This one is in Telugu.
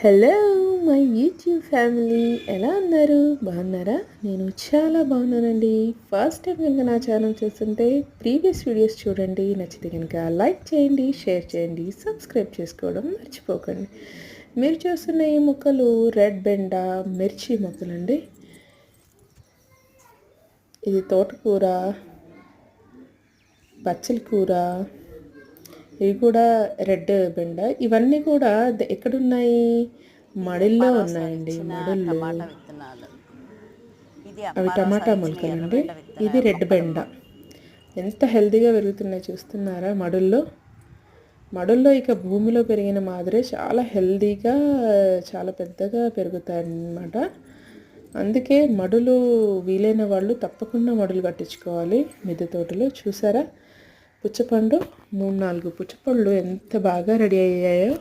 హలో మై యూట్యూబ్ ఫ్యామిలీ, ఎలా ఉన్నారు? బాగున్నారా? నేను చాలా బాగున్నానండి. ఫస్ట్ టైం కనుక నా ఛానల్ చూస్తుంటే ప్రీవియస్ వీడియోస్ చూడండి. నచ్చితే కనుక లైక్ చేయండి, షేర్ చేయండి, సబ్స్క్రైబ్ చేసుకోవడం మర్చిపోకండి. మీరు చూస్తున్న ఈ మొక్కలు రెడ్ బెండ మిర్చి మొక్కలండి. ఇది తోటకూర, పచ్చల కూర, ఇవి కూడా రెడ్ బెండ. ఇవన్నీ కూడా ఎక్కడున్నాయి? మడిల్లో ఉన్నాయండి. మడుల్లో అవి టమాటా మొలకలండి. ఇది రెడ్ బెండ. ఎంత హెల్తీగా పెరుగుతున్నాయి చూస్తున్నారా? మడుల్లో ఇక భూమిలో పెరిగిన మాదిరే చాలా హెల్తీగా, చాలా పెద్దగా పెరుగుతాయి అన్నమాట. అందుకే మడులు వీలైన వాళ్ళు తప్పకుండా మడులు కట్టించుకోవాలి. మిద్దె తోటలో చూసారా? పుచ్చపండు 3-4 పుచ్చపళ్ళు ఎంత బాగా రెడీ అయ్యాయో.